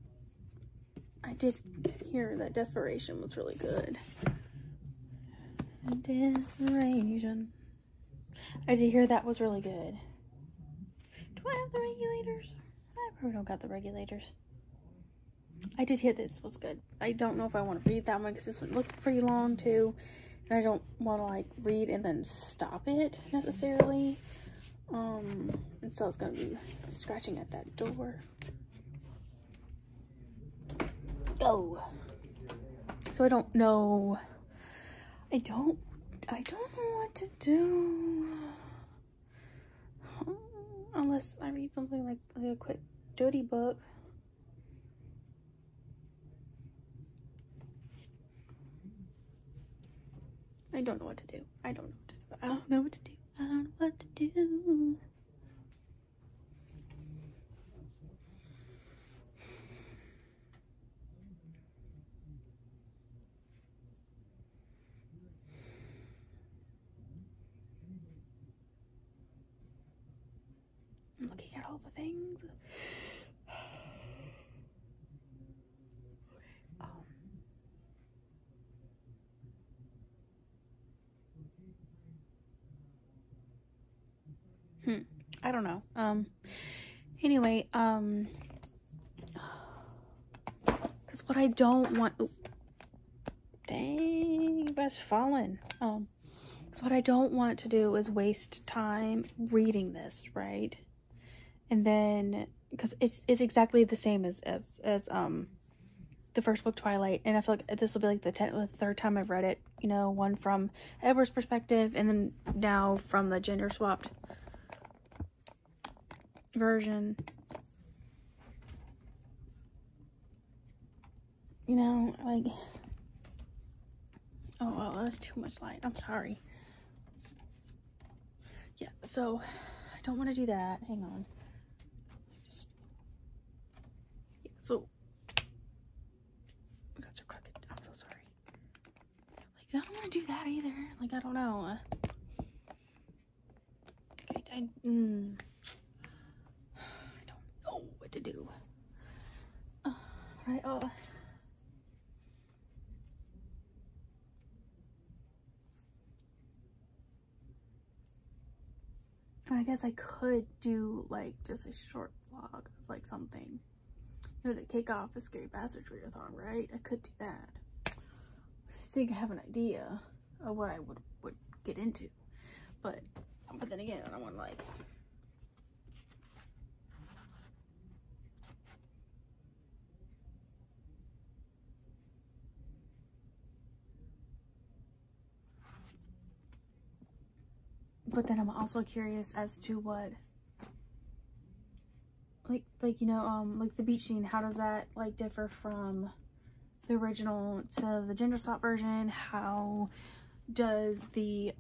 Speaker 1: hear that Desperation was really good. Desperation. I did hear that was really good. Do I have the regulators? I probably don't got the regulators. I did hear this was good. I don't know if I want to read that one because this one looks pretty long too. And I don't want to like read and then stop it necessarily. And so it's going to be scratching at that door. Go. So I don't know. I don't know what to do. Unless I read something like a quick dirty book. I don't know what to do. I don't know what to do. I don't know what to do. I'm looking at all the things. I don't know. Anyway, because what I don't want... Ooh, dang, you guys fallen. Because what I don't want to do is waste time reading this, right? And then, because it's exactly the same as the first book, Twilight, and I feel like this will be like the third time I've read it, you know, one from Edward's perspective, and then now from the gender swapped version. You know, like, oh wow, that's too much light. I'm sorry. Yeah, so I don't want to do that. Hang on. Yeah, so my guts are crooked. I'm so sorry. Like, I don't want to do that either. Like, I don't know. Okay, I don't know what to do. Right, I guess I could do like just a short vlog of like something, you know, to kick off the Scary Bastards readathon, right? I could do that. I think I have an idea of what I would get into, but then again, I don't want to like... But then I'm also curious as to what, like you know, like the beach scene, how does that like differ from the original to the gender swap version? How does the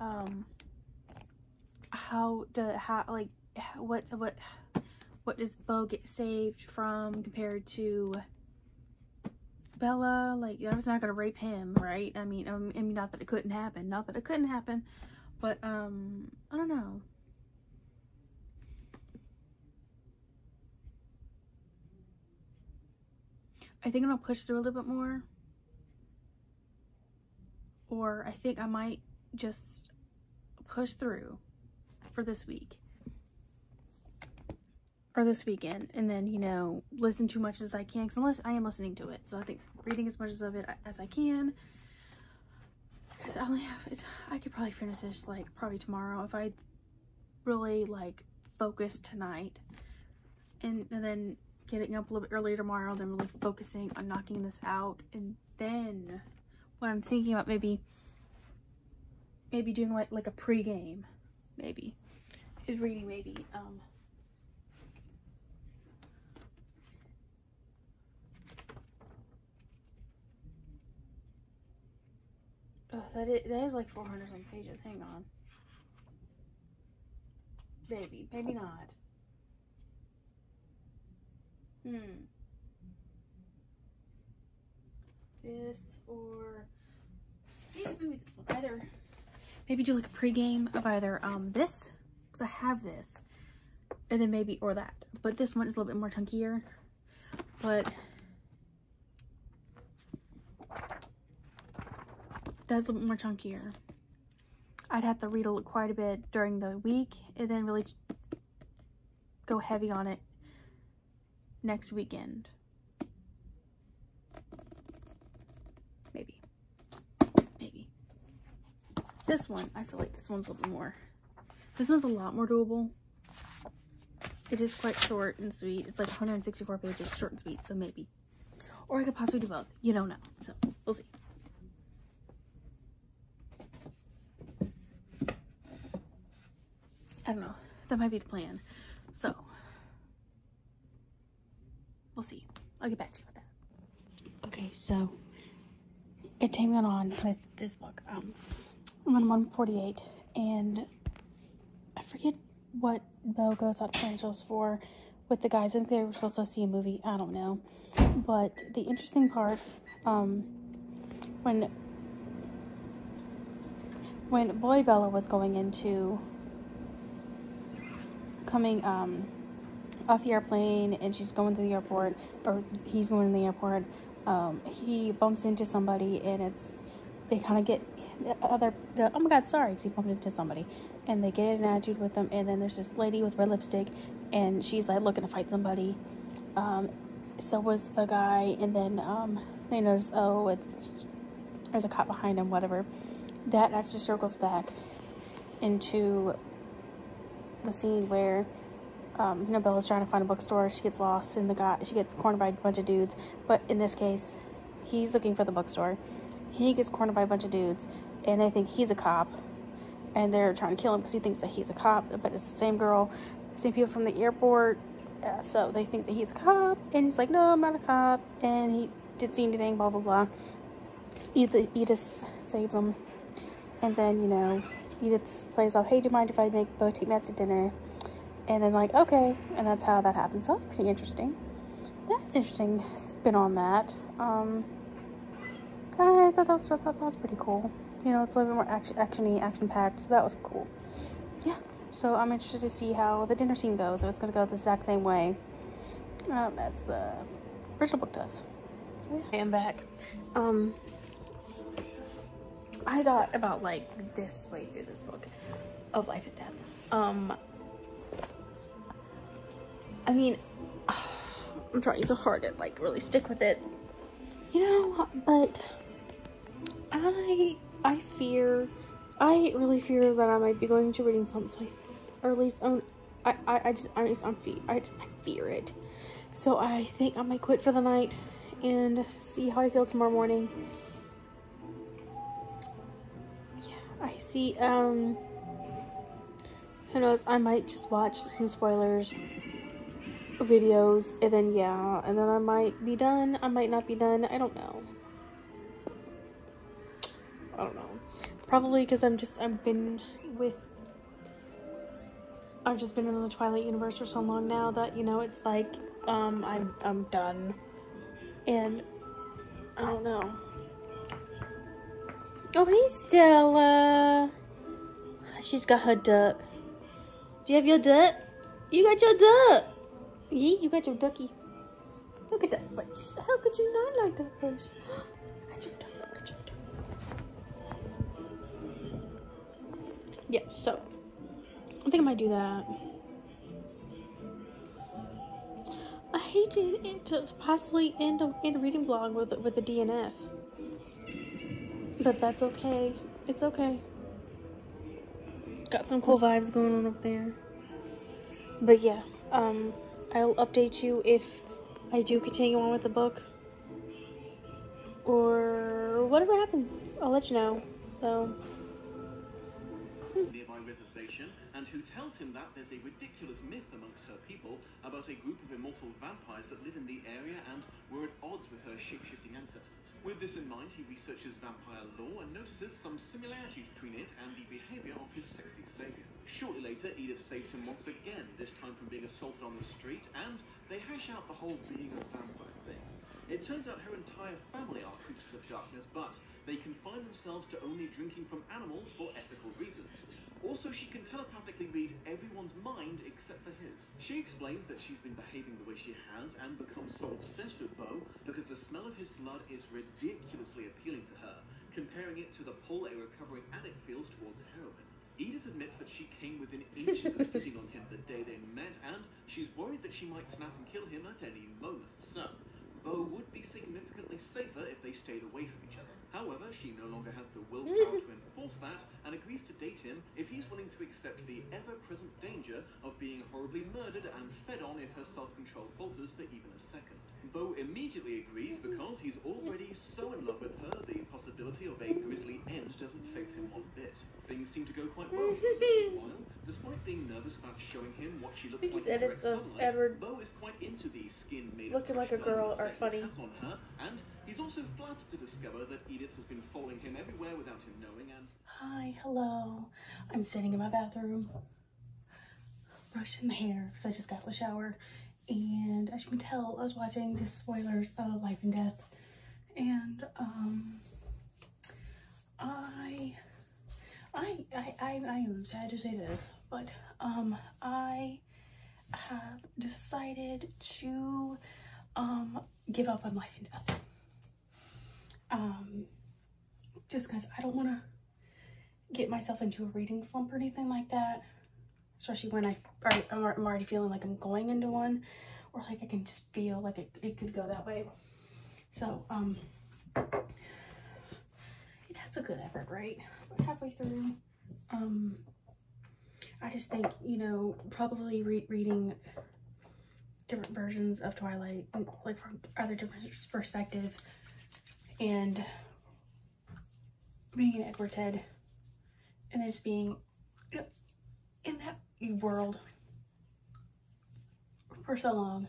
Speaker 1: what does Bo get saved from compared to Bella? Like, I was not gonna rape him, right? I mean, not that it couldn't happen, but I don't know. I think I'm gonna push through a little bit more. Or I think I might just push through for this week. Or this weekend. And then, you know, listen to much as I can. Because I am listening to it. So I think reading as much of it as I can. Because I only have it. I could probably finish this like probably tomorrow. If I really like focus tonight. And then getting up a little bit earlier tomorrow. Then really focusing on knocking this out. And then what I'm thinking about maybe doing like a pre-game, maybe, is reading maybe, oh, that is like 400 some pages, hang on. Maybe not. This or maybe this one. Either maybe do like a pregame of either this, because I have this, and then maybe or that. But this one is a little bit more chunkier. But that's a little bit more chunkier. I'd have to read quite a bit during the week and then really go heavy on it next weekend. Maybe. This one, I feel like this one's a little bit more. This one's a lot more doable. It is quite short and sweet. It's like 164 pages, short and sweet, so maybe. Or I could possibly do both. You don't know, so we'll see. I don't know. That might be the plan. So, we'll see. I'll get back to you with that. Okay, so continuing on with this book. I'm on 148, and I forget what Bo goes out to Los Angeles for with the guys. I think they were supposed to see a movie. I don't know. But the interesting part, when Boy Bella was coming off the airplane, and she's going to the airport, or he's going to the airport, he bumps into somebody, and they kind of get oh my god, sorry, he bumped into somebody, and they get an attitude with them, and then there's this lady with red lipstick, and she's like looking to fight somebody. So was the guy, and then they notice, oh, there's a cop behind him, whatever. That actually circles back into the scene where Bella's trying to find a bookstore. She gets lost, and she gets cornered by a bunch of dudes. But in this case, he's looking for the bookstore. He gets cornered by a bunch of dudes, and they think he's a cop, and they're trying to kill him because he thinks that he's a cop. But it's the same girl, same people from the airport. So they think that he's a cop, and he's like, no, I'm not a cop, and he didn't see anything, blah blah blah. Edith saves him, and then Edith plays off, hey, do you mind if I take me out to dinner? And then like, okay, and that's how that happens. So that's pretty interesting. That's interesting spin on that. I thought that was pretty cool. It's a little bit more action packed, so that was cool. Yeah, so I'm interested to see how the dinner scene goes. If it's gonna go the exact same way as the original book does. So, yeah. I am back. I got about like this way through this book of Life and Death. I mean, I'm trying so hard to like really stick with it, but I really fear that I might be going to reading something, or at least I fear it. So I think I might quit for the night and see how I feel tomorrow morning. Yeah, I see. Who knows? I might just watch some spoilers videos, and then I might be done. I might not be done. I don't know. Probably because I've just been in the Twilight universe for so long now that it's like I'm done, and I don't know. Oh, hey Stella. She's got her duck. Do you have your duck? You got your duck. Yeah, you got your ducky. Look at that face. How could you not like that face? Look at your tongue. Look at your tongue. Yeah, so I think I might do that. I hate to possibly end a reading blog with a DNF. But that's okay. It's okay. Got some cool vibes going on over there. But yeah, I'll update you if I do continue on with the book. Or whatever happens. I'll let you know. So.
Speaker 3: Nearby reservation, and who tells him that there's a ridiculous myth amongst her people about a group of immortal vampires that live in the area and were at odds with her shape-shifting ancestors. With this in mind, he researches vampire lore and notices some similarities between it and the behavior of his sexy savior. Shortly later, Edith saves him once again, this time from being assaulted on the street, and they hash out the whole being a vampire thing. It turns out her entire family are creatures of darkness, but they confine themselves to only drinking from animals for ethical reasons. Also, she can telepathically read everyone's mind except for his. She explains that she's been behaving the way she has and becomes so obsessed with Beau because the smell of his blood is ridiculously appealing to her, comparing it to the pull a recovering addict feels towards heroin. Edith admits that she came within inches of hitting on him the day they met, and she's worried that she might snap and kill him at any moment. So, Beau would be significantly safer if they stayed away from each other. However, she no longer has the willpower to enforce that and agrees to date him if he's willing to accept the ever-present danger of being horribly murdered and fed on if her self-control falters for even a second. Beau immediately agrees because he's already so in love with her, the possibility of a grisly end doesn't faze him one bit. Things seem to go quite well for a while. Despite being nervous about showing him what she looks like in direct sunlight,
Speaker 1: Edward
Speaker 3: Beau is quite into the skin made
Speaker 1: looking like a girl are funny.
Speaker 3: On her, and he's also flattered to discover that Edith has been following him everywhere without him knowing. And
Speaker 1: hi, hello. I'm sitting in my bathroom, brushing my hair because I just got out of the shower, and as you can tell, I was watching just spoilers of Life and Death, and I am sad to say this, but I have decided to give up on Life and Death. Just because I don't want to get myself into a reading slump or anything like that, especially when I'm already feeling like I'm going into one, or like I can just feel like it could go that way. So that's a good effort, right? But halfway through, I just think, you know, probably reading different versions of Twilight, like from other different perspective, and being in Edward's head, and then just being, you know, in that world for so long,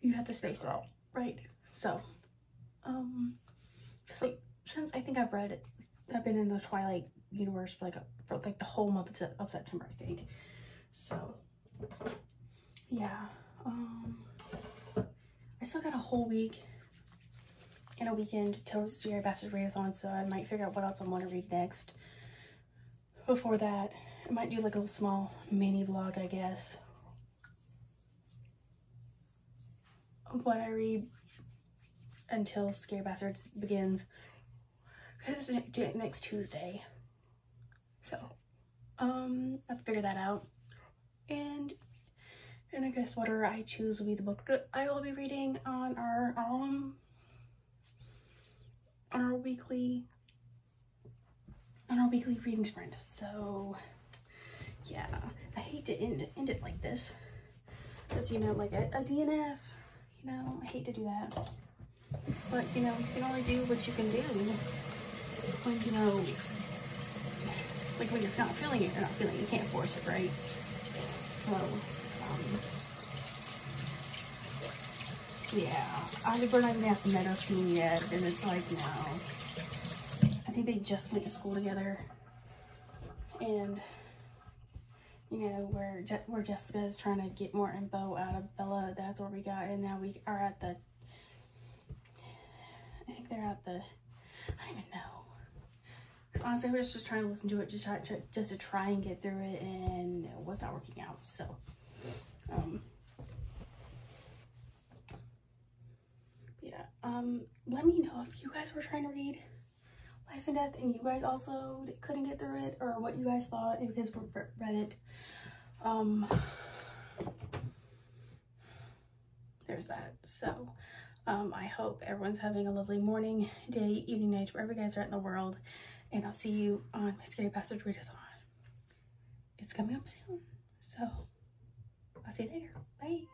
Speaker 1: you have to space it out, right? So, just like, since I think I've been in the Twilight universe for like the whole month of September, I think. So, yeah, I still got a whole week and a weekend till Scary Bastard readathon, so I might figure out what else I want to read next. Before that, I might do like a little small mini vlog, I guess, of what I read until Scary Bastards begins. Because it's next Tuesday. So, I have to figure that out. And I guess whatever I choose will be the book that I will be reading on our weekly reading sprint. So yeah, I hate to end it like this, because, you know, like a DNF, you know, I hate to do that, but, you know, you can only do what you can do when, you know, like when you're not feeling it, you're not feeling it, you can't force it, right? So yeah, we're not even at the meadow scene yet, and it's like, no. I think they just went to school together, and, you know, where Jessica is trying to get more info out of Bella, that's where we got, and now we are at the, I think they're at the, I don't even know. Because honestly, I was just trying to listen to it, just to try and get through it, and it was not working out, so, let me know if you guys were trying to read Life and Death and you guys also couldn't get through it, or what you guys thought if you guys read it. There's that. So I hope everyone's having a lovely morning, day, evening, night, wherever you guys are at in the world, and I'll see you on my Scary Passage Readathon. It's coming up soon, so I'll see you later. Bye.